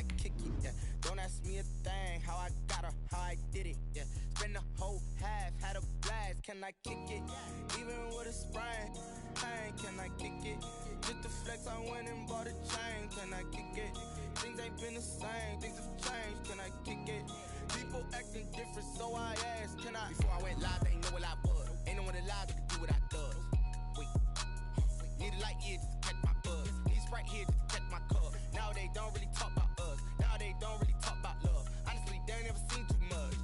I kick it? Yeah. Don't ask me a thing, how I got her, how I did it. Yeah. Spend the whole half, had a blast, can I kick it? Even with a sprain, pain, can I kick it? Just to flex, I went and bought a chain, can I kick it? Things ain't been the same, things have changed, can I kick it? People acting different, so I asked, can I? Before I went live, they ain't know what I was. Ain't no one alive that can do what I does. Wait, need a light year just to catch my buzz. Need Sprite here just to catch my cup. Now they don't really talk about us. Now they don't really talk about love. Honestly, they ain't never seen too much.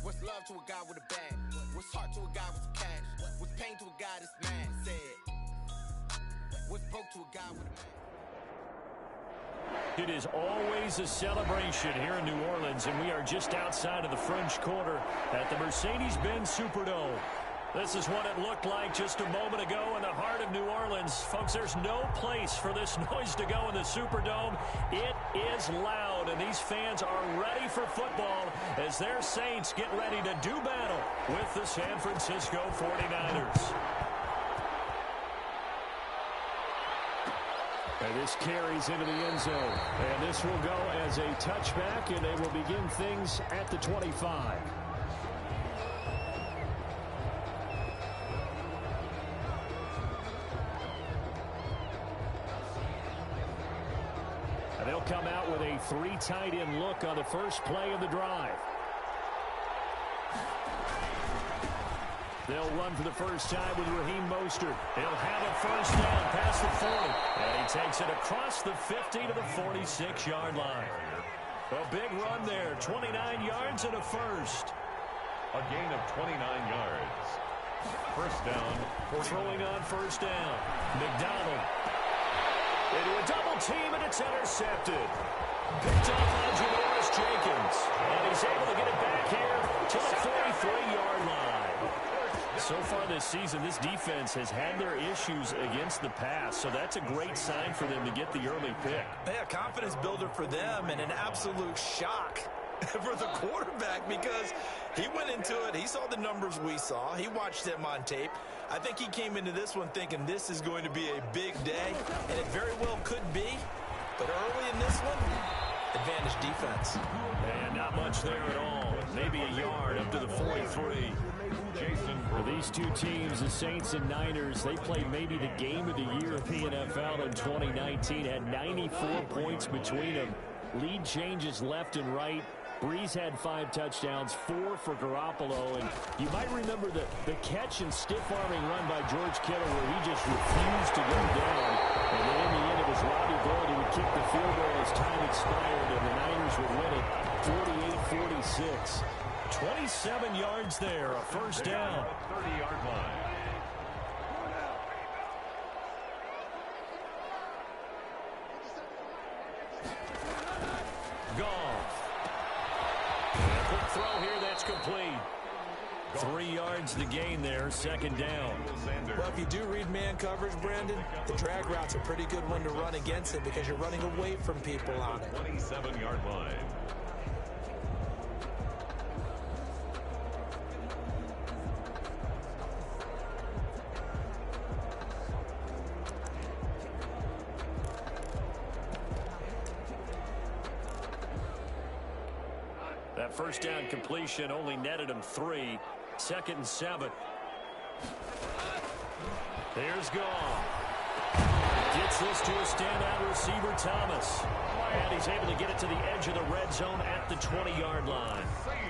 What's love to a guy with a bag? What's heart to a guy with some cash? What's pain to a guy that's mad? Said. What's broke to a guy with a man? It is always a celebration here in New Orleans, and we are just outside of the French Quarter at the Mercedes-Benz Superdome. This is what it looked like just a moment ago in the heart of New Orleans. Folks, there's no place for this noise to go in the Superdome. It is loud, and these fans are ready for football as their Saints get ready to do battle with the San Francisco 49ers. And this carries into the end zone. And this will go as a touchback, and they will begin things at the 25. And they'll come out with a 3 tight end look on the first play of the drive. They'll run for the first time with Raheem Mostert. He'll have a first down past the 40. And he takes it across the 50 to the 46-yard line. A big run there, 29 yards and a first. A gain of 29 yards. First down. Throwing on first down. McDonald. Into a double team, and it's intercepted. Picked off on Janoris Jenkins. And he's able to get it back here to the 43-yard line. So far this season, this defense has had their issues against the pass, so that's a great sign for them to get the early pick. Yeah, confidence builder for them and an absolute shock for the quarterback because he went into it. He saw the numbers we saw. He watched them on tape. I think he came into this one thinking this is going to be a big day, and it very well could be. But early in this one, advantage defense. And not much there at all. Maybe a yard up to the 43. For these two teams, the Saints and Niners, they played maybe the game of the year in the NFL in 2019. Had 94 points between them. Lead changes left and right. Breeze had 5 touchdowns, 4 for Garoppolo. And you might remember the catch and stiff-arming run by George Kittle where he just refused to go down. And then in the end, it was Robbie Gould who would kick the field goal as time expired, and the Niners would win it 48-46. 27 yards there, a first down. 30-yard line. Goff. Quick throw here, that's complete. 3 yards to gain there, second down. Well, if you do read man coverage, Brandon, the drag route's a pretty good one to run against it because you're running away from people on it. 27-yard line. That first down completion only netted him 3. Second and 7. There's Goff. Gets this to a standout receiver, Thomas. And he's able to get it to the edge of the red zone at the 20-yard line.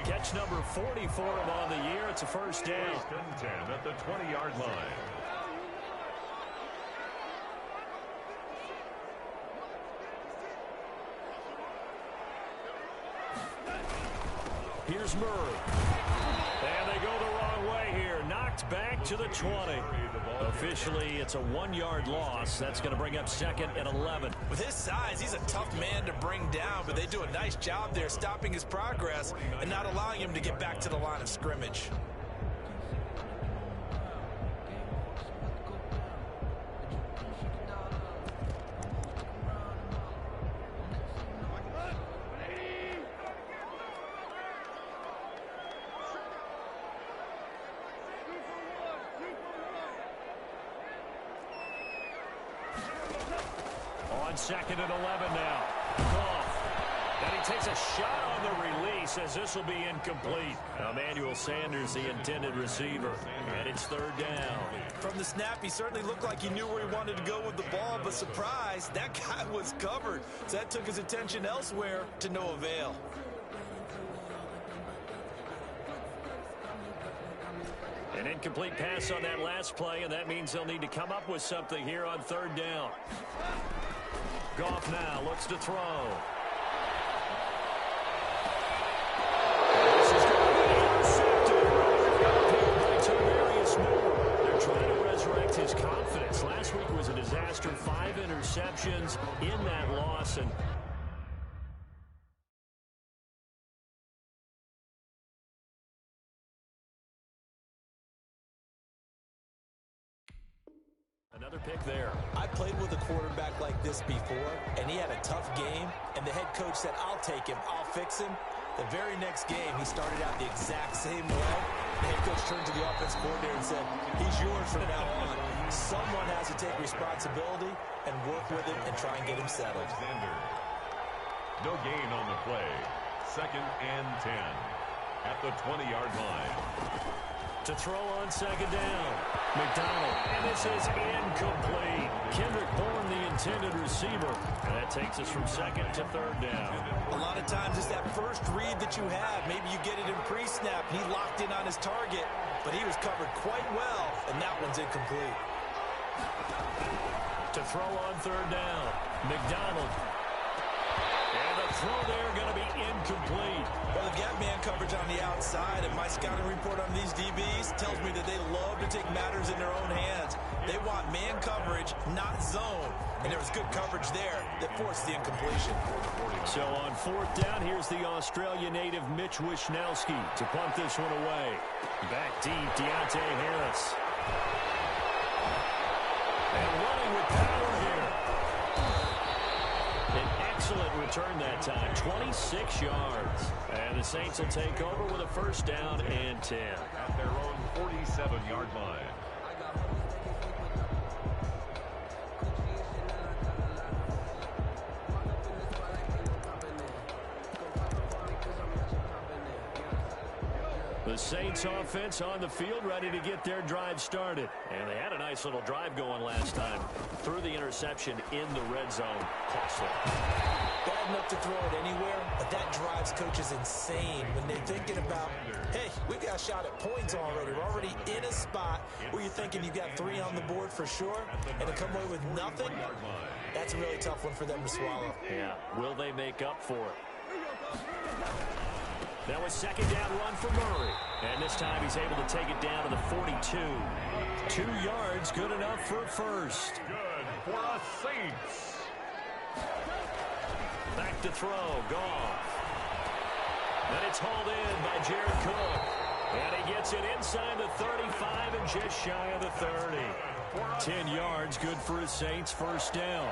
Catch number 40 for him on the year. It's a first down. First and 10 at the 20-yard line. Here's Murray. And they go the wrong way here. Knocked back to the 20. Officially, it's a 1-yard loss. That's going to bring up second and 11. With his size, he's a tough man to bring down, but they do a nice job there stopping his progress and not allowing him to get back to the line of scrimmage. On second and 11 now. takes a shot on the release as this will be incomplete. Emmanuel Sanders, the intended receiver, and it's third down. From the snap, he certainly looked like he knew where he wanted to go with the ball, but surprise, that guy was covered. So that took his attention elsewhere to no avail. An incomplete pass on that last play, and that means they'll need to come up with something here on third down. Goff now looks to throw. This is going to be intercepted. Picked by Tavarius Moore. They're trying to resurrect his confidence. Last week was a disaster. 5 interceptions in that loss, and another pick there. I played with a quarterback like this before, and he had a tough game, and the head coach said, I'll take him, I'll fix him. The very next game, he started out the exact same way. The head coach turned to the offense coordinator and said, he's yours from now on. Someone has to take responsibility and work with him and try and get him settled. No gain on the play. 2nd and 10 at the 20-yard line. To throw on second down, McDonald, and this is incomplete. Kendrick Bourne, the intended receiver, and that takes us from second to third down. A lot of times it's that first read that you have. Maybe you get it in pre-snap. He locked in on his target, but he was covered quite well, and that one's incomplete. To throw on third down, McDonald. And the throw there going to be incomplete. Well, they've got man coverage on the outside, and my scouting report on these DBs tells me that they love to take matters in their own hands. They want man coverage, not zone. And there was good coverage there that forced the incompletion. So on fourth down, here's the Australia native Mitch Wishnowski to punt this one away. Back deep, Deontay Harris. And running with power here. An excellent return that time, 26 yards. And the Saints will take over with a first down and 10. At their own 47-yard line. The Saints offense on the field, ready to get their drive started. And they had a nice little drive going last time. Threw the interception in the red zone. Costly. Bad enough to throw it anywhere, but that drives coaches insane when they're thinking about, hey, we've got a shot at points already. We're already in a spot where you're thinking you've got 3 on the board for sure, and to come away with nothing, that's a really tough one for them to swallow. Yeah, will they make up for it? That was second down run for Murray. And this time he's able to take it down to the 42. 2 yards, good enough for a first. Good for the Saints. Back to throw, Goff. And it's hauled in by Jared Cook. And he gets it inside the 35 and just shy of the 30. 10 yards, good for his Saints first down.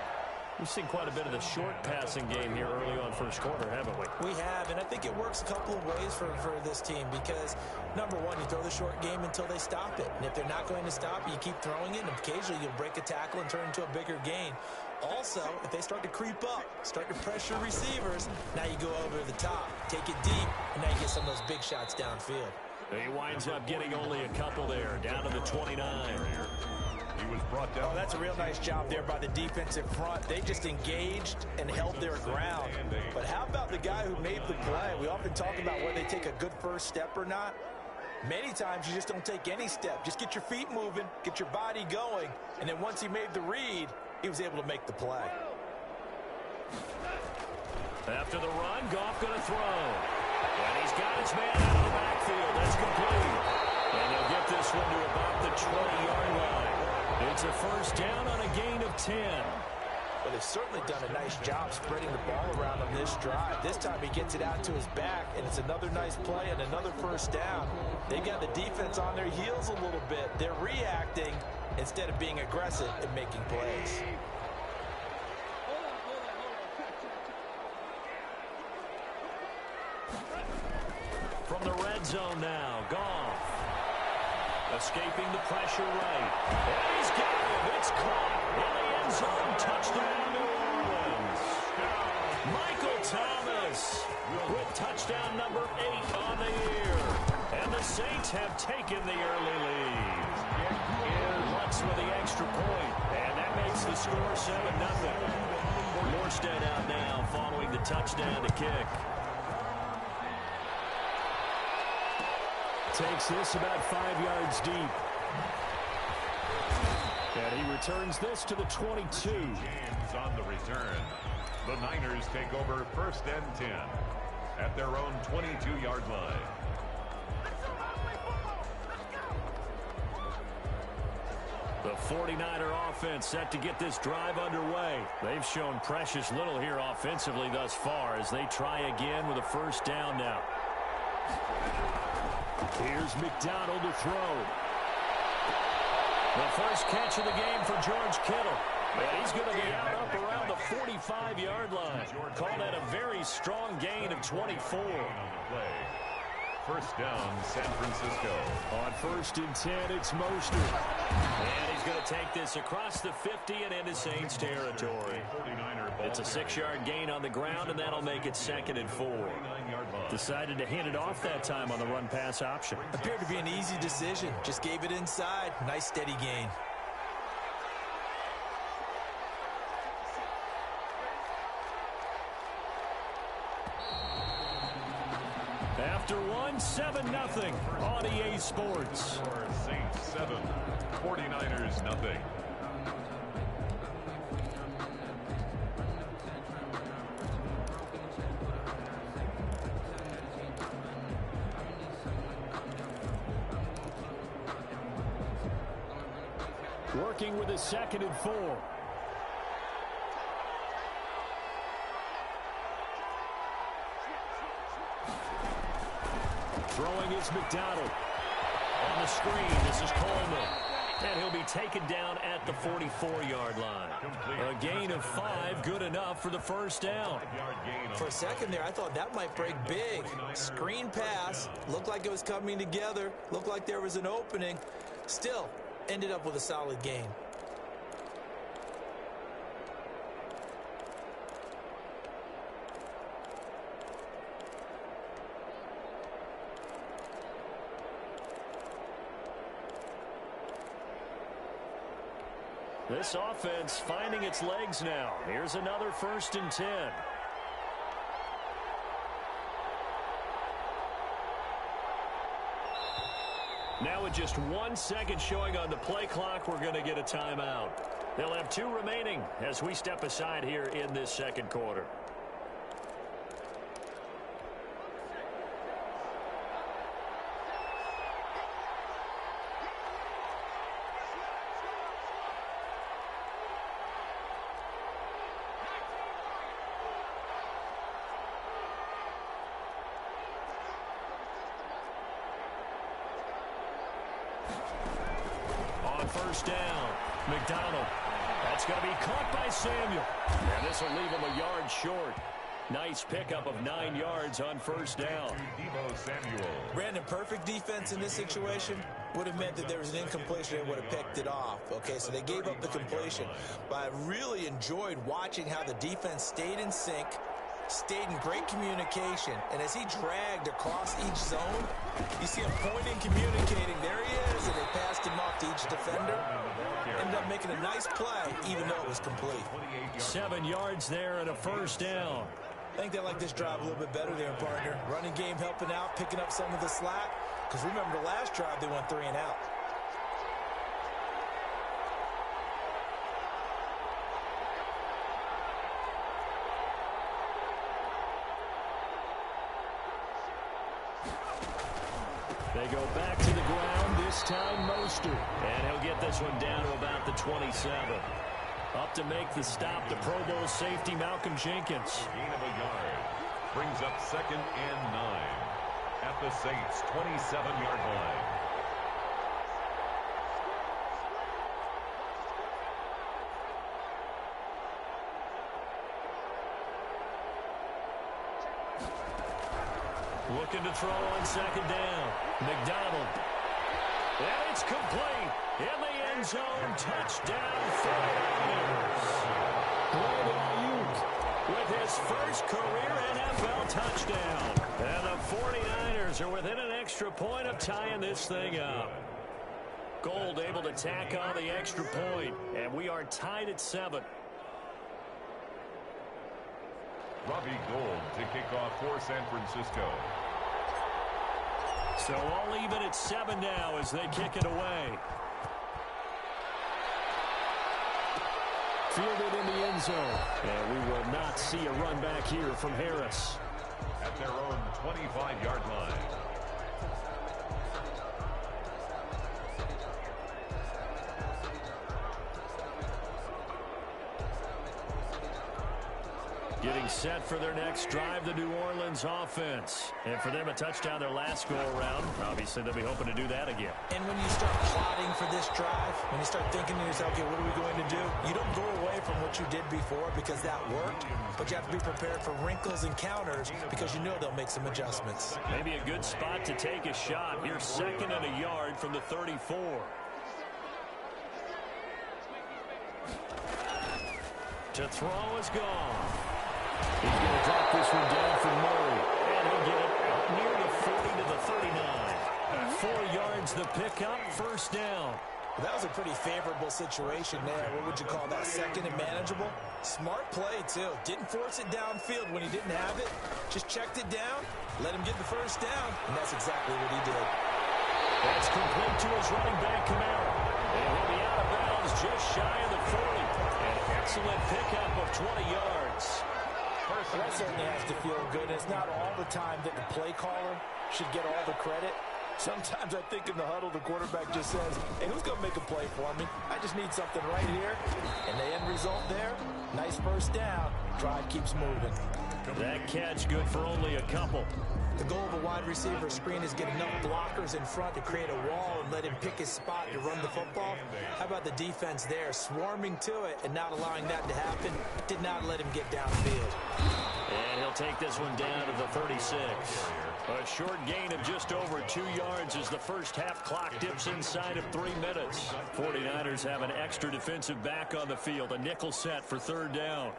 We've seen quite a bit of the short passing game here early on first quarter, haven't we? We have, and I think it works a couple of ways for this team because, number one, you throw the short game until they stop it. And if they're not going to stop it, you keep throwing it, and occasionally you'll break a tackle and turn it into a bigger gain. Also, if they start to creep up, start to pressure receivers, now you go over the top, take it deep, and now you get some of those big shots downfield. He winds up getting only a couple there, down to the 29. He was brought down. Oh, that's a real nice job there by the defensive front. They just engaged and held their ground. But how about the guy who made the play? We often talk about whether they take a good first step or not. Many times you just don't take any step. Just get your feet moving, get your body going, and then once he made the read, he was able to make the play. After the run, Goff going to throw. And he's got his man out of the backfield. That's complete. And they'll get this one to about the 20-yard line. It's a first down on a gain of 10. Well, they've certainly done a nice job spreading the ball around on this drive. This time he gets it out to his back, and it's another nice play and another first down. They've got the defense on their heels a little bit. They're reacting instead of being aggressive and making plays. From the red zone now, Goff. Escaping the pressure right. And he's got it. It's caught in the end zone. Touchdown, New Orleans. Michael Thomas Davis with touchdown number 8 on the year. And the Saints have taken the early lead. Lutz with the extra point, and that makes the score 7-0. Morstead out now following the touchdown to kick. Takes this about 5 yards deep. And he returns this to the 22. James on the return. The Niners take over 1st and 10 at their own 22-yard line. The 49er offense set to get this drive underway. They've shown precious little here offensively thus far as they try again with a first down now. Here's McDonald to throw. The first catch of the game for George Kittle. And he's going to be out up around the 45-yard line. Call that a very strong gain of 24. First down, San Francisco. On 1st and 10, it's Mostert. And he's going to take this across the 50 and into Saints territory. It's a 6-yard gain on the ground, and that'll make it 2nd and 4. Decided to hand it off that time on the run-pass option. Appeared to be an easy decision. Just gave it inside. Nice, steady gain. After one, 7-0 on EA Sports. Saints 7, 49ers nothing. Working with a 2nd and 4. Throwing is McDonald. On the screen, this is Coleman. And he'll be taken down at the 44-yard line. A gain of 5, good enough for the first down. For a second there, I thought that might break big. Screen pass. Looked like it was coming together. Looked like there was an opening. Still, ended up with a solid gain. This offense finding its legs now. Here's another 1st and 10. Now with just 1 second showing on the play clock, we're going to get a timeout. They'll have 2 remaining as we step aside here in this 2nd quarter. First down, McDonald. That's going to be caught by Samuel. And this will leave him a yard short. Nice pickup of 9 yards on first down. Brandon, perfect defense in this situation would have meant that there was an incompletion and would have picked it off. Okay, so they gave up the completion. But I really enjoyed watching how the defense stayed in sync, stayed in great communication, and as he dragged across each zone, you see him pointing, communicating. There he is, and they passed him off to each defender. Ended up making a nice play, even though it was complete. 7 yards there and a first down. I think they like this drive a little bit better there, partner. Running game helping out, picking up some of the slack. Because remember, the last drive, they went 3 and out. They go back to the ground, this time Mostert. And he'll get this one down to about the 27. Up to make the stop, the Pro Bowl safety, Malcolm Jenkins. Gain of a yard. Brings up 2nd and 9 at the Saints' 27-yard line. Looking to throw on 2nd down. McDonald. And it's complete. In the end zone. Touchdown 49ers. Brandon Ayuk with his first career NFL touchdown. And the 49ers are within an extra point of tying this thing up. Gold able to tack on the extra point, and we are tied at 7. Robbie Gould to kick off for San Francisco. So all even at 7 now as they kick it away. Fielded in the end zone. And we will not see a run back here from Harris. At their own 25-yard line. Getting set for their next drive, the New Orleans offense. And for them, a touchdown their last go-around. Obviously, they'll be hoping to do that again. And when you start plotting for this drive, when you start thinking to yourself, okay, what are we going to do? You don't go away from what you did before because that worked, but you have to be prepared for wrinkles and counters because you know they'll make some adjustments. Maybe a good spot to take a shot. You're 2nd and a yard from the 34. To throw is gone. He's going to drop this one down for Murray. And he'll get it out near the 40 to the 39. 4 yards the pickup, first down. Well, that was a pretty favorable situation there. What would you call that? 2nd and manageable? Smart play, too. Didn't force it downfield when he didn't have it. Just checked it down, let him get the first down, and that's exactly what he did. That's complete to his running back, Camara. And he'll be out of bounds just shy of the 40. An excellent pickup of 20 yards. That certainly has to feel good. It's not all the time that the play caller should get all the credit. Sometimes I think in the huddle, the quarterback just says, hey, who's going to make a play for me? I just need something right here. And the end result there, nice first down. Drive keeps moving. That catch good for only a couple. The goal of a wide receiver screen is get enough blockers in front to create a wall and let him pick his spot to run the football. How about the defense there, swarming to it and not allowing that to happen? Did not let him get downfield. And he'll take this one down to the 36. A short gain of just over 2 yards as the first half clock dips inside of 3 minutes. 49ers have an extra defensive back on the field. A nickel set for 3rd down.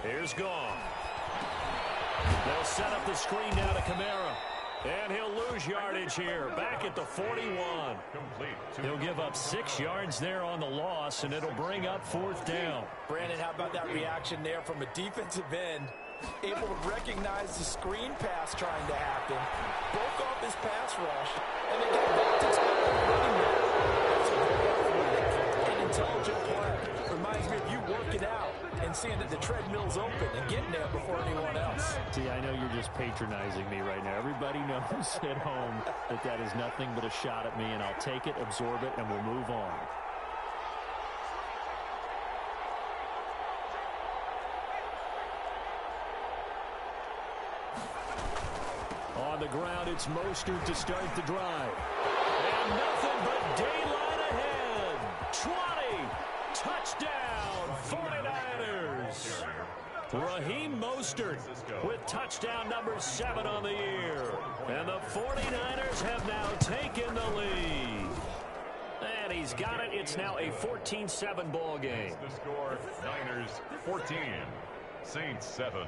Here's Gone. They'll set up the screen now to Camara. And he'll lose yardage here. Back at the 41. He'll give up 6 yards there on the loss, and it'll bring up 4th down. Brandon, how about that reaction there from a defensive end? Able to recognize the screen pass trying to happen. Broke off his pass rush, and then got back to running back. That's a great and intelligent play. Reminds me of you working out and seeing that the treadmill's open and getting there before anyone else. See, I know you're just patronizing me right now. Everybody knows at home that that is nothing but a shot at me, and I'll take it, absorb it, and we'll move on. On the ground, it's Mostert to start the drive. And nothing but daylight ahead. 20. Touchdown, 49ers. Raheem Mostert with touchdown number 7 on the year. And the 49ers have now taken the lead. And he's got it. It's now a 14-7 ball game. The score, Niners 14, Saints 7.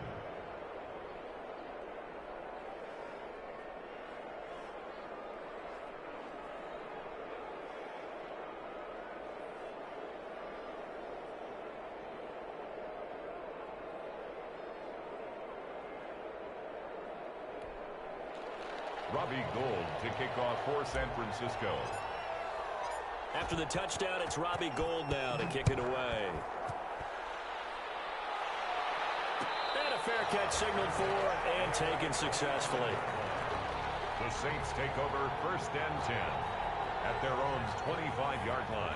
Robbie Gould to kick off for San Francisco. After the touchdown, it's Robbie Gould now to kick it away. And a fair catch signaled for and taken successfully. The Saints take over 1st and 10 at their own 25-yard line.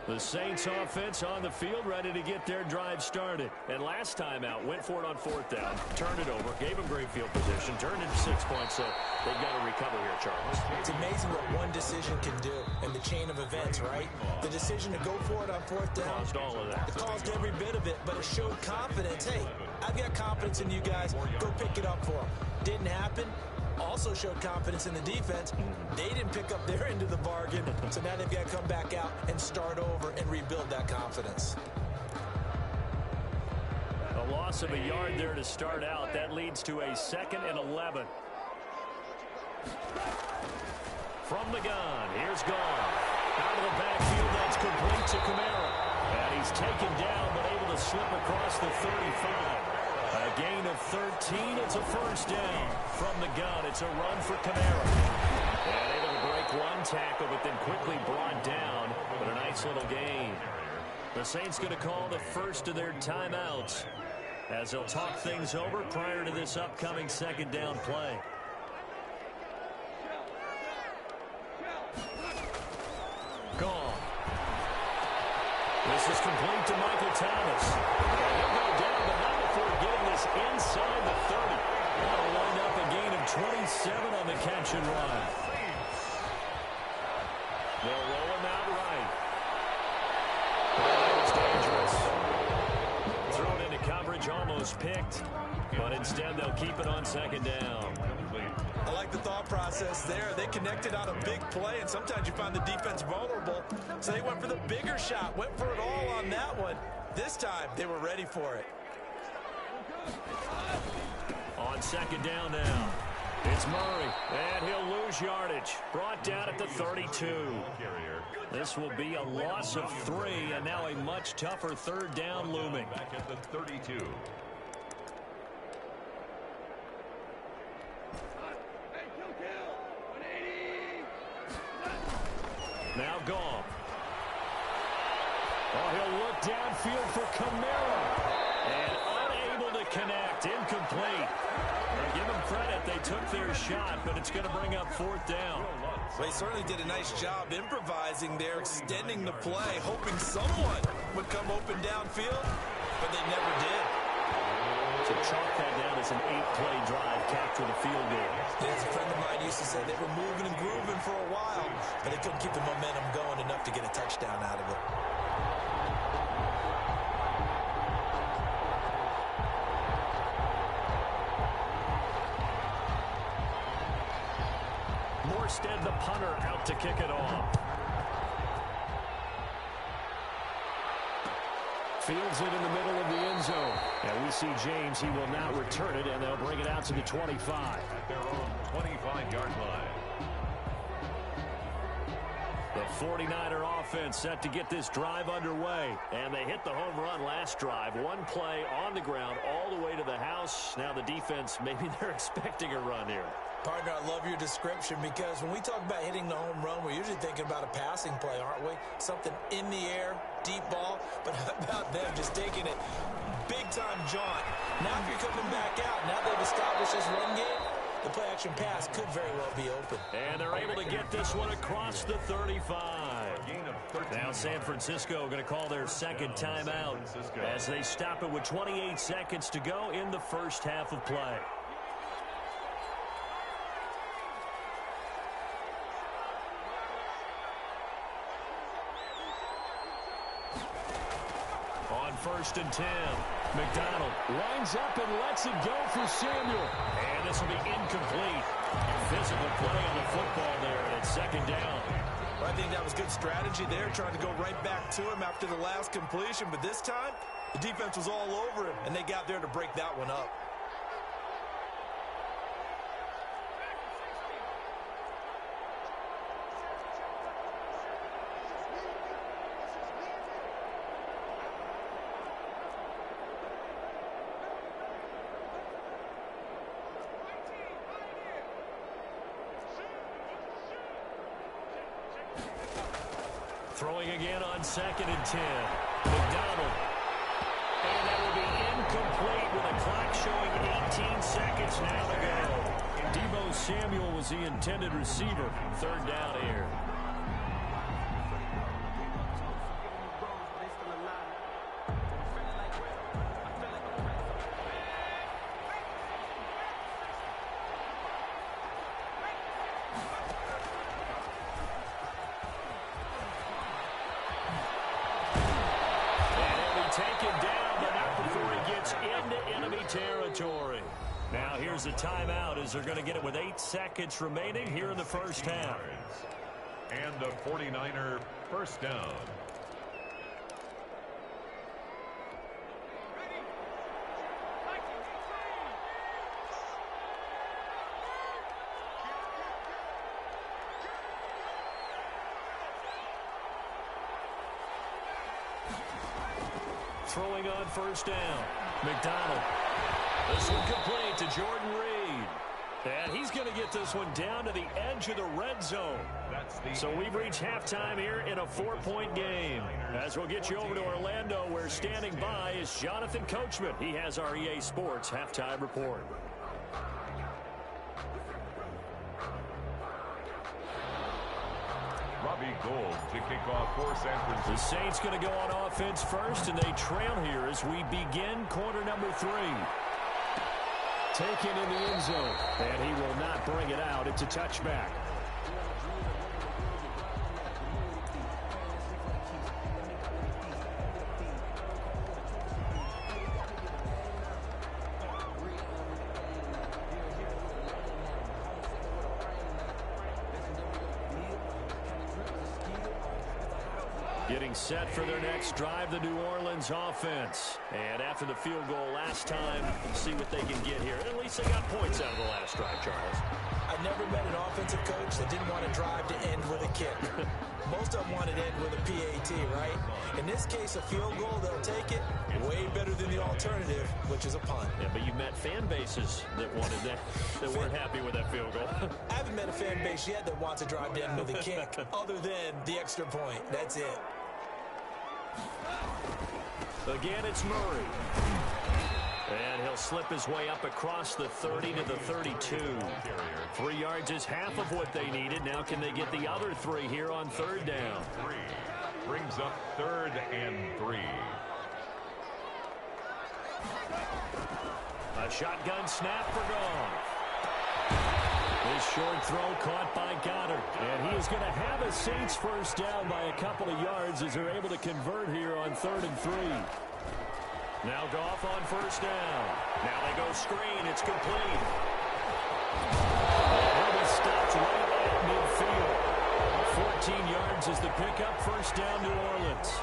The Saints offense on the field, ready to get their drive started. And last time out, went for it on 4th down, turned it over, gave them great field position, turned it to 6 points, so they've got to recover here, Charles. It's amazing what one decision can do in the chain of events, right? The decision to go for it on 4th down. Caused all of that. It caused every bit of it, but it showed confidence. Hey, I've got confidence in you guys. Go pick it up for them. Didn't happen. Also showed confidence in the defense. They didn't pick up their end of the bargain, so now they've got to come back out and start over and rebuild that confidence. A loss of a yard there to start out. That leads to a 2nd and 11. From the gun, here's Gone. Out of the backfield, that's complete to Kamara. And he's taken down, but able to slip across the 35. A gain of 13. It's a 1st down. From the gun, it's a run for Kamara. And able to break one tackle, but then quickly brought down. But a nice little gain. The Saints going to call the first of their timeouts as they'll talk things over prior to this upcoming 2nd down play. Gone. This is complete to Michael Thomas. He'll go down, but not before getting this inside the 30. That'll wind up a gain of 27 on the catch and run. They'll roll him out right. That was dangerous. Throw it into coverage, almost picked. But instead, they'll keep it on 2nd down. I like the thought process there. They connected on a big play, and sometimes you find the defense vulnerable. So they went for the bigger shot, went for it all on that one. This time, they were ready for it. On 2nd down now, it's Murray, and he'll lose yardage. Brought down at the 32. This will be a loss of 3, and now a much tougher 3rd down looming. Back at the 32. Now Gone. Oh, he'll look downfield for Kamara. And unable to connect. Incomplete. Well, give them credit. They took their shot, but it's going to bring up 4th down. Well, he certainly did a nice job improvising there, extending the play, hoping someone would come open downfield, but they never did. So chalk that down as an 8-play drive, capture the field goal. As a friend of mine used to say, they were moving and grooving for a while, but they couldn't keep the momentum going enough to get a touchdown out of it. Morstead, the punter, out to kick it off. Fields it in the middle of the end zone. And we see James. He will now return it, and they'll bring it out to the 25. At their own 25-yard line. The 49er offense set to get this drive underway. And they hit the home run last drive. One play on the ground all the way to the house. Now the defense, maybe they're expecting a run here. Partner, I love your description because when we talk about hitting the home run, we're usually thinking about a passing play, aren't we? Something in the air, deep ball. But how about them just taking it big-time jaunt? Now if you're coming back out, now they've established this run game, the play-action pass could very well be open. And they're able to get this one across the 35. Now San Francisco going to call their 2nd timeout as they stop it with 28 seconds to go in the first half of play. On 1st and 10, McDonald winds up and lets it go for Samuel. And this will be incomplete. Physical play on the football there, and it's 2nd down. Well, I think that was good strategy there, trying to go right back to him after the last completion. But this time, the defense was all over him, and they got there to break that one up. Throwing again on 2nd and 10. McDonald. And that will be incomplete with a clock showing 18 seconds now to go. Deebo Samuel was the intended receiver. 3rd down here. calls a timeout as they're going to get it with 8 seconds remaining here in the first half. And a 49er first down. Throwing on first down. McDonald. This one complete to Jordan Reed. And he's going to get this one down to the edge of the red zone. So we've reached halftime here in a 4-point game. As we'll get you over to Orlando, where standing by is Jonathan Coachman. He has our EA Sports halftime report. Robbie Gould to kick off for San Francisco. The Saints going to go on offense first, and they trail here as we begin quarter number 3. Taken in the end zone, and he will not bring it out. It's a touchback. Getting set for their next drive, the New Orleans offense. And after the field goal last time, we'll see what they can get here. At least they got points out of the last drive, Charles. I've never met an offensive coach that didn't want to drive to end with a kick. Most of them want to end with a PAT, right? In this case, a field goal, they'll take it. Way better than the alternative, which is a punt. Yeah, but you met fan bases that wanted that, that weren't happy with that field goal. I haven't met a fan base yet that wants to drive to end with a kick, other than the extra point. That's it. Again, it's Murray. And he'll slip his way up across the 30 to the 32. 3 yards is half of what they needed. Now can they get the other 3 here on third down? Brings up 3rd and 3. A shotgun snap for Goff. This short throw caught by Goddard. And he is going to have a Saints first down by a couple of yards as they're able to convert here on 3rd and 3. Now Goff on first down. Now they go screen. It's complete. He'll be stopped right at midfield. 14 yards is the pickup. First down, New Orleans.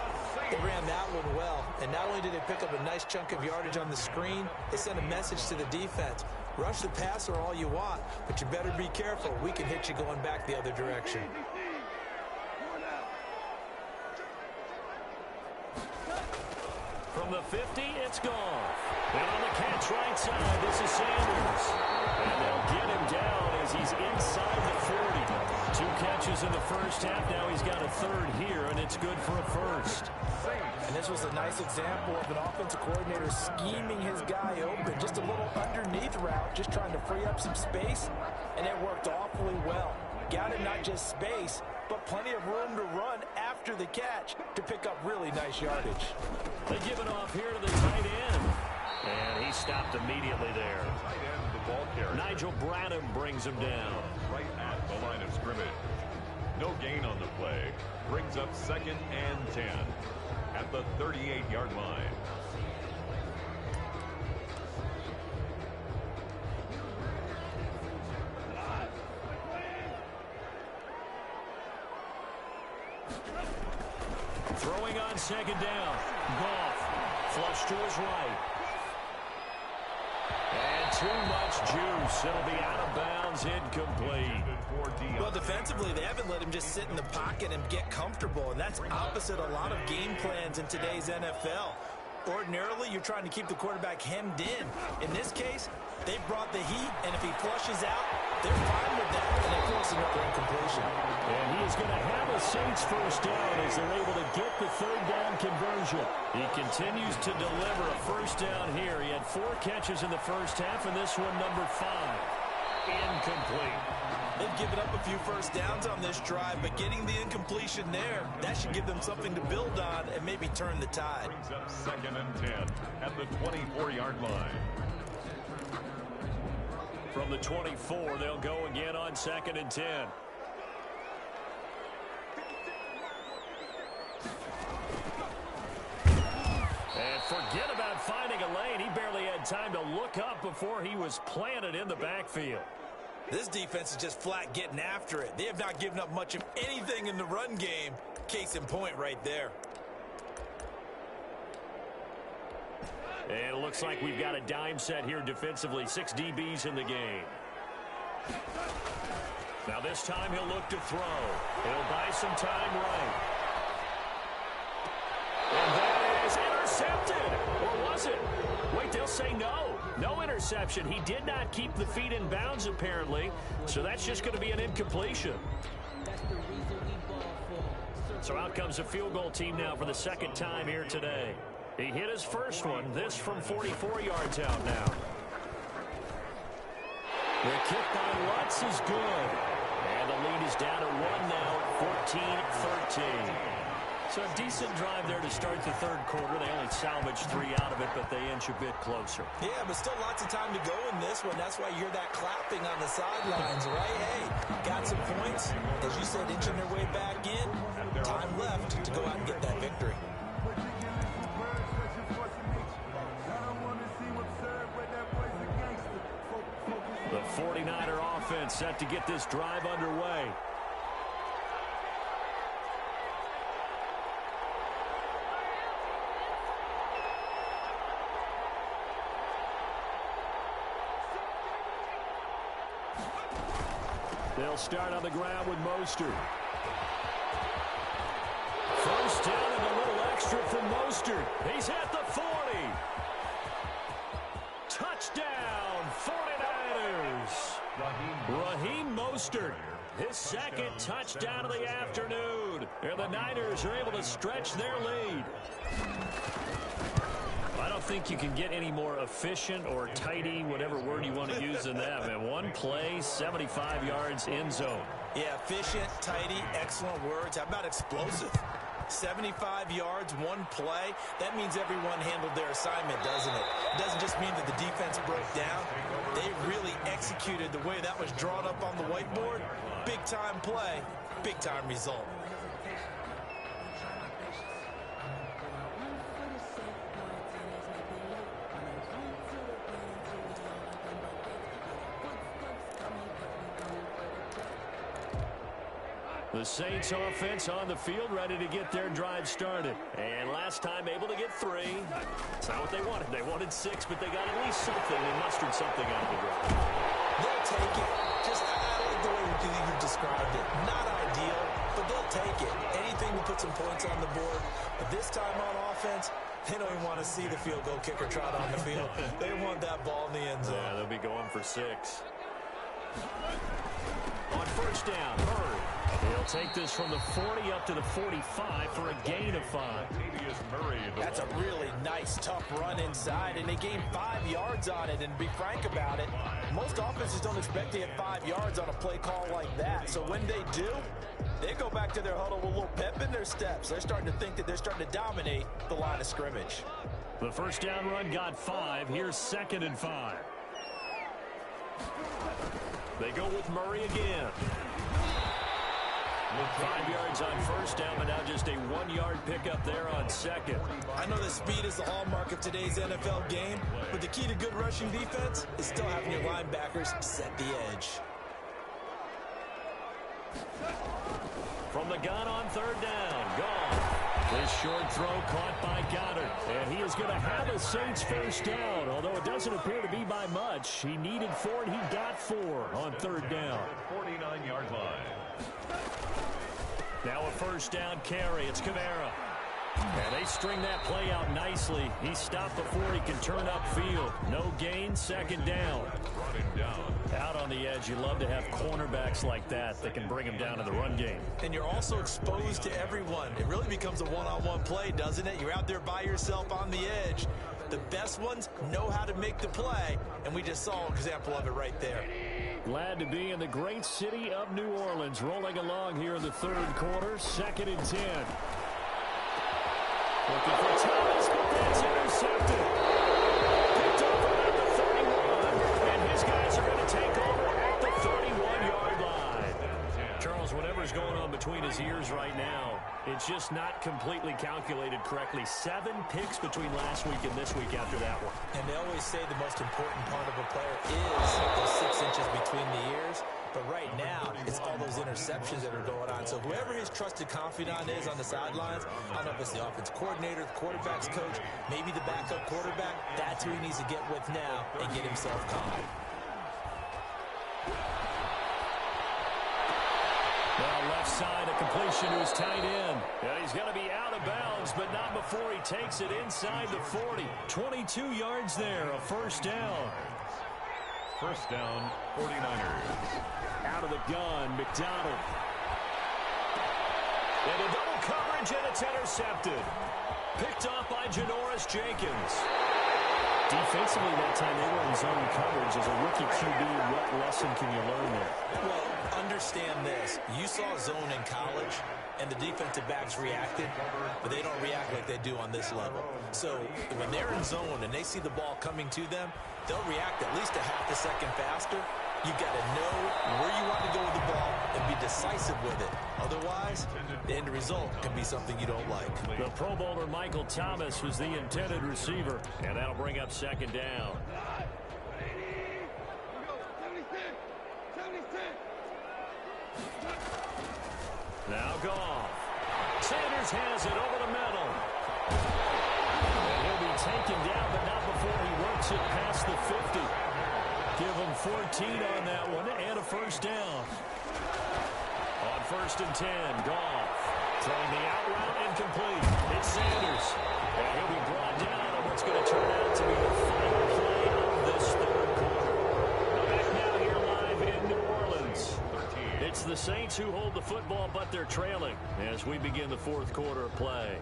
They ran that one well, and not only did they pick up a nice chunk of yardage on the screen, they sent a message to the defense. Rush the passer all you want, but you better be careful. We can hit you going back the other direction. From the 50, it's Goff. And on the catch right side, this is Sanders. And they'll get him down as he's inside the 40. 2 catches in the first half. Now he's got a 3rd here, and it's good for a first. And this was a nice example of an offensive coordinator scheming his guy open. Just a little underneath route, just trying to free up some space, and it worked awfully well. Got him not just space, but plenty of room to run after the catch to pick up really nice yardage. They give it off here to the tight end. And he stopped immediately there. Tight end, the ball carrier. Nigel Bradham brings him down. Right at the line of scrimmage. No gain on the play. Brings up 2nd and 10 at the 38-yard line. Throwing on 2nd down. Goff flush to his right. And too much juice. It'll be out of bounds, incomplete. Well, defensively, they haven't let him just sit in the pocket and get comfortable, and that's opposite a lot of game plans in today's NFL. Ordinarily, you're trying to keep the quarterback hemmed in. In this case, they brought the heat, and if he flushes out, they're fine with that, and they force another incompletion. And he is going to have a Saints first down as they're able to get the 3rd down conversion. He continues to deliver a first down here. He had 4 catches in the first half, and this one, number 5, incomplete. They've given up a few first downs on this drive, but getting the incompletion there, that should give them something to build on and maybe turn the tide. Brings up 2nd and 10 at the 24-yard line. From the 24, they'll go again on 2nd and 10. And forget about finding running a lane. He barely had time to look up before he was planted in the backfield. This defense is just flat getting after it. They have not given up much of anything in the run game. Case in point right there. And it looks like we've got a dime set here defensively. 6 DBs in the game. Now this time he'll look to throw. He'll buy some time right. And that is intercepted. Or was it? Wait, they'll say no. No interception. He did not keep the feet in bounds, apparently. So that's just going to be an incompletion. So out comes a field goal team now for the second time here today. He hit his first one. This from 44 yards out now. The kick by Lutz is good. And the lead is down to 1 now, 14-13. So a decent drive there to start the third quarter. They only salvaged 3 out of it, but they inch a bit closer. Yeah, but still lots of time to go in this one. That's why you hear that clapping on the sidelines, right? Hey, got some points. As you said, inching their way back in. Time left to go out and get that victory. The 49er offense set to get this drive underway. They'll start on the ground with Mostert. First down and a little extra from Mostert. He's at the 40. Touchdown, 49ers. Raheem Mostert, his second touchdown of the afternoon. And the Niners are able to stretch their lead. I don't think you can get any more efficient or tidy, whatever word you want to use than that, man. One play, 75 yards, end zone. Yeah, efficient, tidy, excellent words. How about explosive? 75 yards, one play. That means everyone handled their assignment, doesn't it? It doesn't just mean that the defense broke down. They really executed the way that was drawn up on the whiteboard. Big-time play, big-time result. The Saints offense on the field, ready to get their drive started. And last time able to get 3. It's not what they wanted. They wanted 6, but they got at least something. They mustered something out of the drive. They'll take it. Just, I like the way you described it. Not ideal, but they'll take it. Anything to put some points on the board. But this time on offense, they don't even want to see the field goal kicker trot on the field. They want that ball in the end zone. Yeah, they'll be going for 6. On first down, Hurd. He'll take this from the 40 up to the 45 for a gain of 5. That's a really nice, tough run inside, and they gained 5 yards on it. And to be frank about it, most offenses don't expect to get 5 yards on a play call like that. So when they do, they go back to their huddle with a little pep in their steps. They're starting to think that they're starting to dominate the line of scrimmage. The first down run got 5. Here's 2nd and 5. They go with Murray again. 5 yards on first down, but now just a 1-yard pickup there on 2nd. I know that speed is the hallmark of today's NFL game, but the key to good rushing defense is still having your linebackers set the edge. From the gun on 3rd down, gone. This short throw caught by Goddard, and he is going to have a Saints first down, although it doesn't appear to be by much. He needed 4, and he got 4 on 3rd down. 49-yard line. Now a first down carry. It's Kamara. And they string that play out nicely. He stopped before he can turn upfield. No gain, 2nd down. Out on the edge, you love to have cornerbacks like that that can bring him down in the run game. And you're also exposed to everyone. It really becomes a one-on-one play, doesn't it? You're out there by yourself on the edge. The best ones know how to make the play, and we just saw an example of it right there. Glad to be in the great city of New Orleans, rolling along here in the 3rd quarter, 2nd and 10. Looking for Thomas, but that's intercepted. Picked up around the 31, and his guys are going to take over at the 31-yard line. Charles, whatever's going on between his ears right now, It's just not completely calculated correctly. 7 picks between last week and this week after that one. And they always say the most important part of a player is those 6 inches between the ears. But right now, it's all those interceptions that are going on. So whoever his trusted confidant is on the sidelines, I don't know if it's the offense coordinator, the quarterback's coach, maybe the backup quarterback, that's who he needs to get with now and get himself calm. Well, left side, a completion to his tight end. And he's going to be out of bounds, but not before he takes it inside the 40. 22 yards there, a first down. First down, 49ers. Out of the gun, McDonald. And a double coverage, and it's intercepted. Picked off by Janoris Jenkins. Defensively that time, they were in zone coverage. As a rookie QB, what lesson can you learn there? Well, understand this. You saw zone in college, and the defensive backs reacted, but they don't react like they do on this level. So when they're in zone and they see the ball coming to them, they'll react at least a half a second faster. You've got to know where you want to go with the ball and be decisive with it. Otherwise, the end result can be something you don't like. The Pro Bowler Michael Thomas was the intended receiver, and that'll bring up second down. Now Goff. Sanders has it over the middle. And he'll be taken down, but not before he works it past the 50. Give him 14 on that one and a first down. On 1st and 10, Goff throwing the out route incomplete. It's Sanders. And he'll be brought down on what's going to turn out to be the final play of this third quarter. Back now here live in New Orleans. It's the Saints who hold the football, but they're trailing as we begin the fourth quarter of play.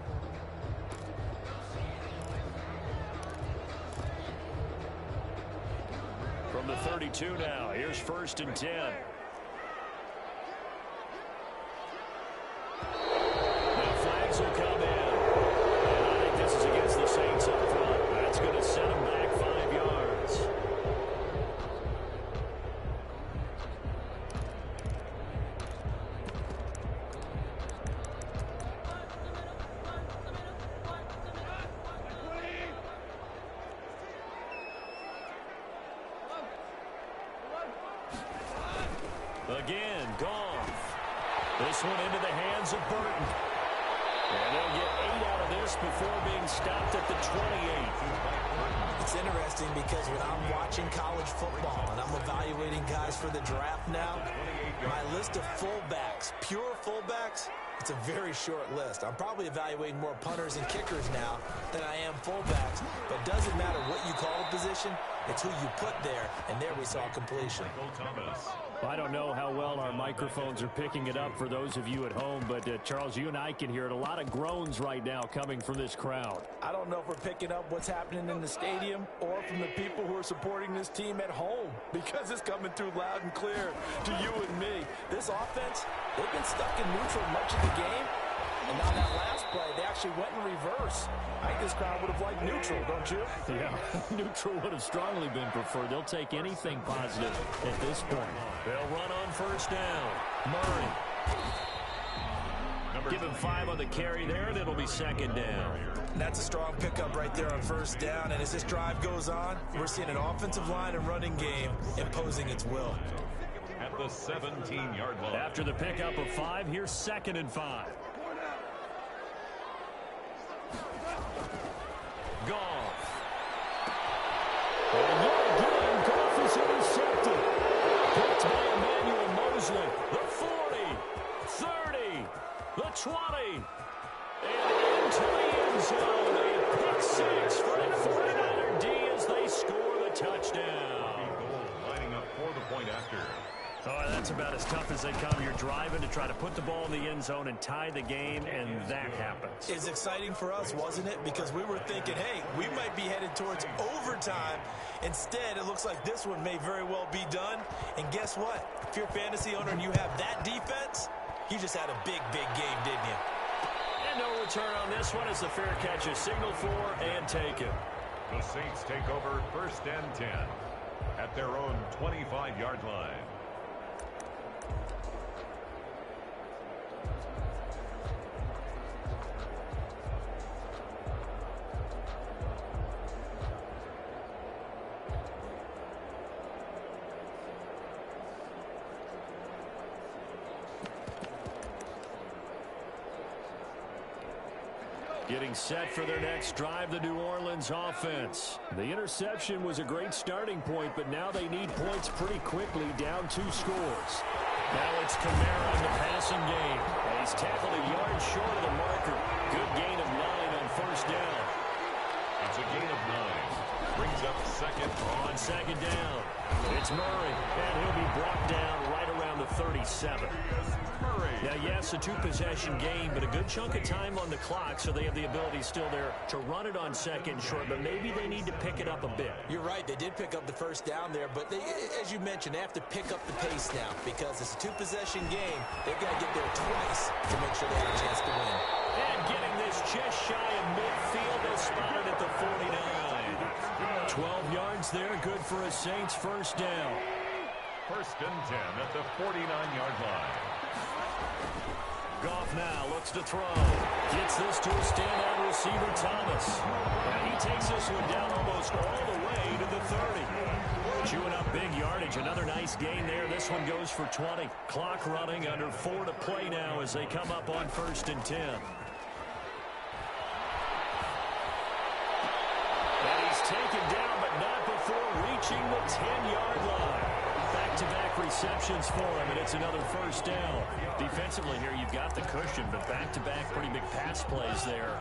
From the 32 now, here's 1st and 10. Now flags will come in. And I think this is against the Saints up front. That's going to set them back 5 yards. Again, Goff. This one into the hands of Burton. And they'll get 8 out of this before being stopped at the 28. It's interesting because when I'm watching college football and I'm evaluating guys for the draft now, my list of fullbacks, pure fullbacks, it's a very short list. I'm probably evaluating more punters and kickers now than I am fullbacks. But it doesn't matter what you call a position, it's who you put there. And there we saw completion. I don't know how well our microphones are picking it up for those of you at home, but Charles, you and I can hear it. A lot of groans right now coming from this crowd. I don't know if we're picking up what's happening in the stadium or from the people who are supporting this team at home, because it's coming through loud and clear to you and me. This offense, they've been stuck in neutral much of the game. And now that last play, they actually went in reverse. I think this crowd would have liked neutral, don't you? Yeah, neutral would have strongly been preferred. They'll take anything positive at this point. They'll run on 1st down. Murray. Give him 5 on the carry there, and it'll be 2nd down. That's a strong pickup right there on 1st down. And as this drive goes on, we're seeing an offensive line and running game imposing its will. At the 17-yard line. After the pickup of 5, here's 2nd and 5. Goff. And yet again, Goff is intercepted. Picked by Emmanuel Mosley. The 40, 30, the 20, and into the end zone. A pick 6 for the 49er D as they score the touchdown. Lining up for the point after. Oh, that's about as tough as they come. You're driving to try to put the ball in the end zone and tie the game, and that happens. It's exciting for us, wasn't it? Because we were thinking, hey, we might be headed towards overtime. Instead, it looks like this one may very well be done. And guess what? If you're a fantasy owner and you have that defense, you just had a big, big game, didn't you? And no return on this one as the fair catch is signaled for and taken. The Saints take over 1st and 10 at their own 25-yard line. Getting set for their next drive, the New Orleans offense. The interception was a great starting point, but now they need points pretty quickly, down 2 scores. Now it's Kamara in the passing game. And he's tackled a yard short of the marker. Good gain of 9 on first down. It's a gain of 9. Brings up second. On second down, it's Murray, and he'll be brought down right around the 37. Now, yes, a 2-possession game, but a good chunk of time on the clock, so they have the ability still there to run it on second short, but maybe they need to pick it up a bit. You're right. They did pick up the first down there, but they, as you mentioned, they have to pick up the pace now because it's a 2-possession game. They've got to get there twice to make sure they have a chance to win. And getting this just shy of midfield, they spotted at the 49. 12 yards there, good for a Saints first down. First and 10 at the 49-yard line. Goff now looks to throw. Gets this to a standout receiver, Thomas. And he takes this one down almost all the way to the 30. Chewing up big yardage. Another nice gain there. This one goes for 20. Clock running, under 4 to play now as they come up on first and 10. And he's taken down, but not before reaching the 10-yard line. Back-to-back receptions for him, and it's another first down. Defensively here, you've got the cushion, but back-to-back pretty big pass plays there.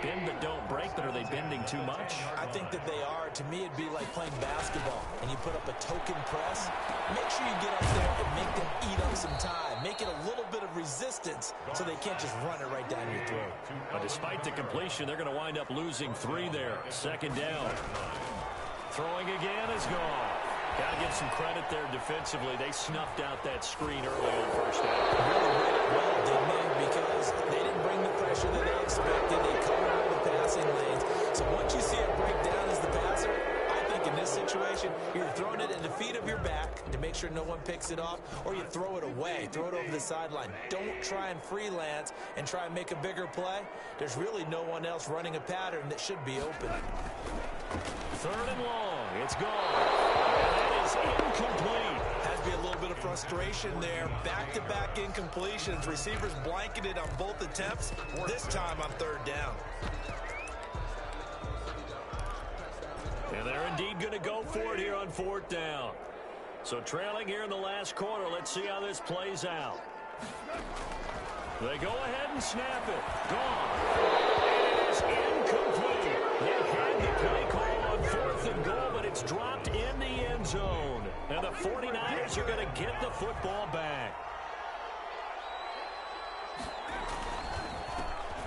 Bend but don't break, but are they bending too much? I think that they are. To me, it'd be like playing basketball, and you put up a token press. Make sure you get up there and make them eat up some time. Make it a little bit of resistance so they can't just run it right down your throat. But despite the completion, they're going to wind up losing 3 there. Second down. Throwing again is gone. Got to give some credit there defensively. They snuffed out that screen early on first down. Really read it well, didn't they? Because they didn't bring the pressure that they expected. They covered all the passing lanes. So once you see it break down as the passer, I think in this situation, you're throwing it in the feet of your back to make sure no one picks it off, or you throw it away, throw it over the sideline. Don't try and freelance and try and make a bigger play. There's really no one else running a pattern that should be open. Third and long. It's gone. And that is incomplete. Has to be a little bit of frustration there. Back-to-back incompletions. Receivers blanketed on both attempts. This time on third down. And they're indeed going to go for it here on fourth down. So trailing here in the last quarter. Let's see how this plays out. They go ahead and snap it. Gone. And it is incomplete. They had the play call on fourth and goal, but it's dropped in the end zone. And the 49ers are going to get the football back.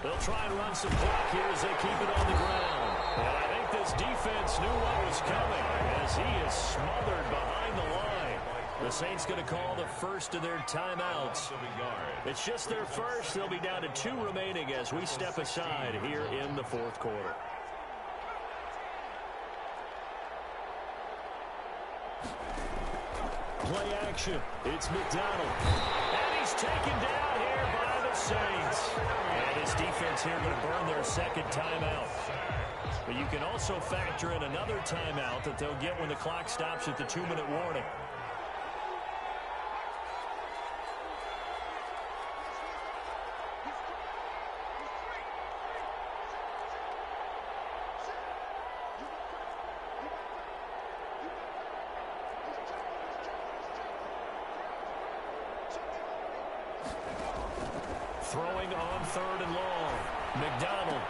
They'll try and run some clock here as they keep it on the ground. And I think this defense knew what was coming as he is smothered behind the line. The Saints going to call the first of their timeouts. It's just their first. They'll be down to 2 remaining as we step aside here in the fourth quarter. Play action. It's McDonald. And he's taken down here by the Saints. And his defense here going to burn their second timeout. But you can also factor in another timeout that they'll get when the clock stops at the 2-minute warning. Throwing on third and long. McDonald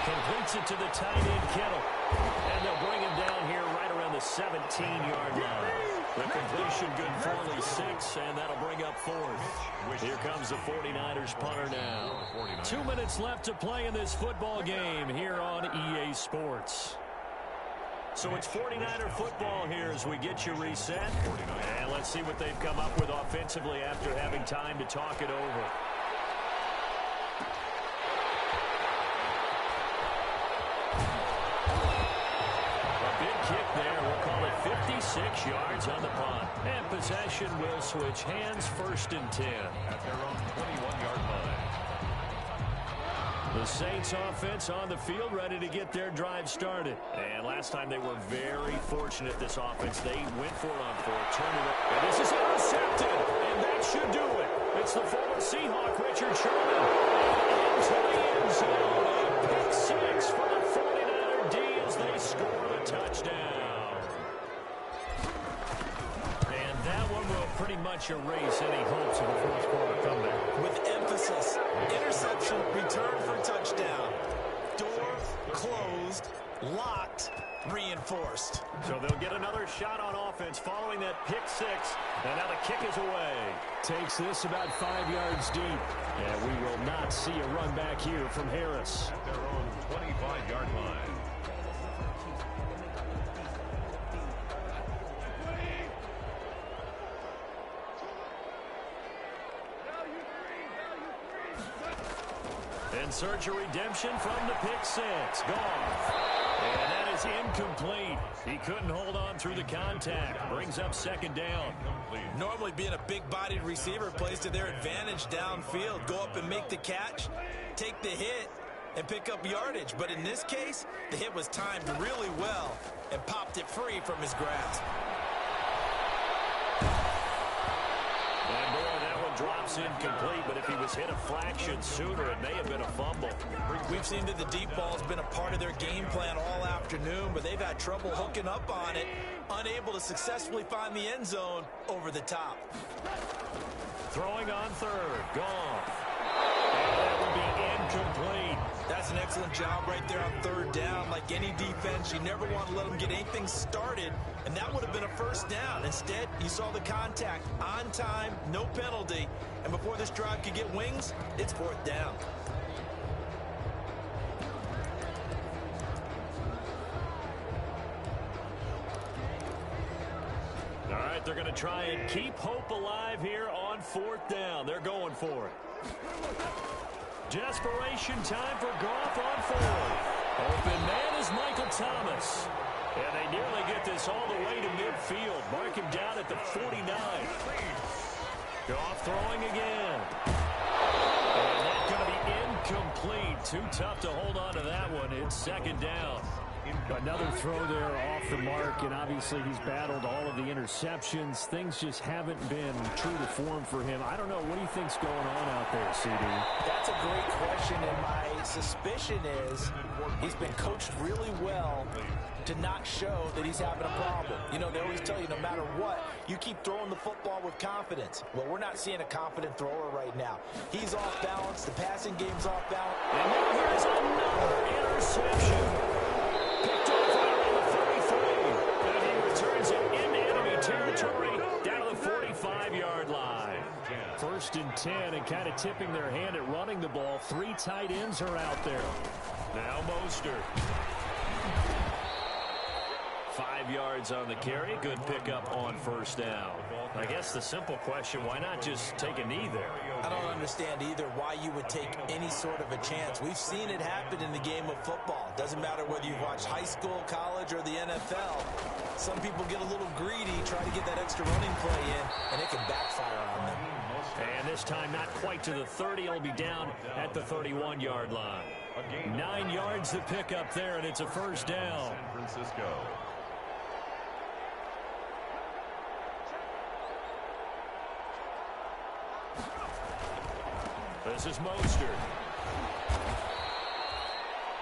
completes it to the tight end, Kittle. And they'll bring him down here right around the 17-yard line. The completion good for only 6, and that'll bring up fourth. Here comes the 49ers punter now. 2 minutes left to play in this football game here on EA Sports. So it's 49er football here as we get you reset. And let's see what they've come up with offensively after having time to talk it over. Kick there. We'll call it 56 yards on the punt. And possession will switch hands, first and 10. At their own 21-yard line. The Saints offense on the field ready to get their drive started. And last time they were very fortunate, this offense. They went for it on fourth, turned it up. And this is intercepted. And that should do it. It's the former Seahawk, Richard Sherman. Into the end zone. much erase any hopes of a fourth quarter comeback. With emphasis, interception, return for touchdown. Door closed, locked, reinforced. So they'll get another shot on offense following that pick six. And now the kick is away. Takes this about 5 yards deep. And we will not see a run back here from Harris. At their own 25-yard line. In search of redemption from the pick six. Goff. And that is incomplete. He couldn't hold on through the contact. Brings up second down. Normally being a big-bodied receiver plays to their advantage downfield. Go up and make the catch, take the hit, and pick up yardage. But in this case, the hit was timed really well and popped it free from his grasp. And boy, that one drops incomplete, but if he was hit a fraction sooner, it may have been a fumble. We've seen that the deep ball has been a part of their game plan all afternoon, but they've had trouble hooking up on it, unable to successfully find the end zone over the top. Throwing on third. Goff. And that would be incomplete. That's an excellent job right there on third down. Like any defense, you never want to let them get anything started, and that would have been a first down. Instead, you saw the contact on time, no penalty, and before this drive could get wings, it's fourth down. All right, they're going to try and keep hope alive here on fourth down. They're going for it. Desperation time for Goff on fourth. Open man is Michael Thomas. And they nearly get this all the way to midfield. Mark him down at the 49. Goff throwing again. And that's going to be incomplete. Too tough to hold on to that one. It's second down. Another throw there off the mark, and obviously he's battled all of the interceptions. Things just haven't been true to form for him. I don't know. What do you think's going on out there, CD? That's a great question, and my suspicion is he's been coached really well to not show that he's having a problem. You know, they always tell you no matter what, you keep throwing the football with confidence. Well, we're not seeing a confident thrower right now. He's off balance. The passing game's off balance. And now here's another interception. Picked off around the 33. And he returns it into enemy territory down to the 45-yard line. First and 10, and kind of tipping their hand at running the ball. 3 tight ends are out there. Now Mostert. 5 yards on the carry. Good pickup on first down. I guess the simple question, why not just take a knee there? I don't understand either why you would take any sort of a chance. We've seen it happen in the game of football. Doesn't matter whether you've watched high school, college, or the NFL. Some people get a little greedy, try to get that extra running play in, and it can backfire on them. And this time not quite to the 30. It'll be down at the 31-yard line. 9 yards to pick up there, and it's a first down. San Francisco. This is Mostert.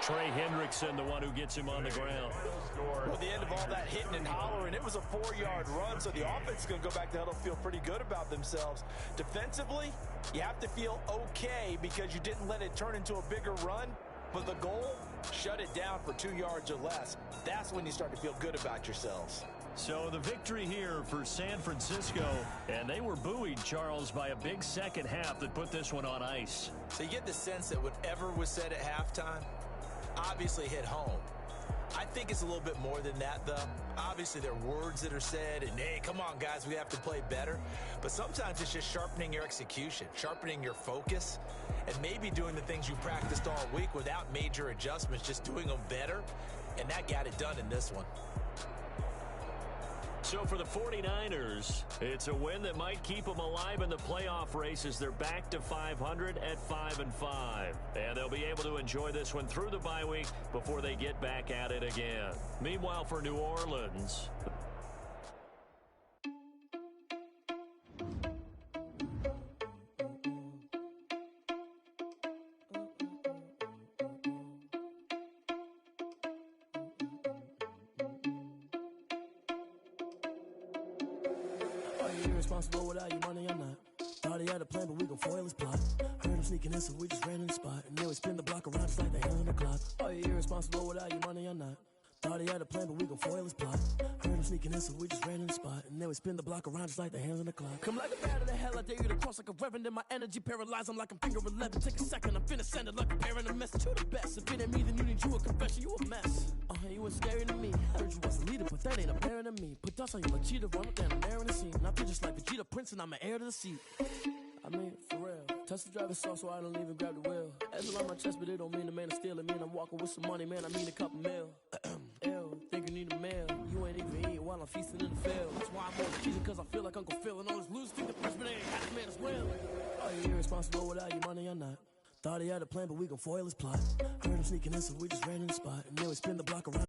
Trey Hendrickson, the one who gets him on the ground. Well, at the end of all that hitting and hollering, it was a 4-yard run, so the offense is going to go back to huddle, feel pretty good about themselves. Defensively, you have to feel okay because you didn't let it turn into a bigger run, but the goal, shut it down for 2 yards or less. That's when you start to feel good about yourselves. So the victory here for San Francisco, and they were buoyed, Charles, by a big second half that put this one on ice. So you get the sense that whatever was said at halftime obviously hit home. I think it's a little bit more than that, though. Obviously, there are words that are said, and, hey, come on, guys, we have to play better. But sometimes it's just sharpening your execution, sharpening your focus, and maybe doing the things you practiced all week without major adjustments, just doing them better, and that got it done in this one. So for the 49ers, it's a win that might keep them alive in the playoff race as they're back to 500 at 5-5. And they'll be able to enjoy this one through the bye week before they get back at it again. Meanwhile, for New Orleans, you irresponsible without your money or not? Thought he had a plan, but we gon' foil his plot. Heard him sneaking in, so we just ran in the spot. And then we spin the block around just like the hand on the clock. Are you irresponsible without your money or not? Thought he had a plan, but we gon' foil his plot. Heard him sneaking in, so we just ran in the spot. And then we spin the block around just like the hands on the clock. Come like a bat of the hell, I dare you to cross like a reverend. And my energy paralyzed, I'm like I'm finger 11. Take a second, I'm finna send it like a parent a message. You the best, if it ain't me, then you need you a confession. You a mess. You was scary to me. Heard you was a leader, but that ain't apparent to me. Put dust on you like cheetah, run up down, I'm there in the scene. Not just like Vegeta Prince, and I'm an heir to the seat. I mean, for real. Touch the driver's soft, so I don't even grab the wheel. As on my chest, but it don't mean the man is stealing. Mean I'm walking with some money, man. I mean a couple mil. Ew, think you need a meal. You ain't even eating while I'm feasting in the field. That's why I'm always cheating, cause I feel like Uncle Phil. And all those losers think the freshman ain't half the man as well. Are you irresponsible without your money or not? Thought he had a plan, but we gon' foil his plot. Heard him sneaking in, so we just ran in the spot. And then we spin the block around.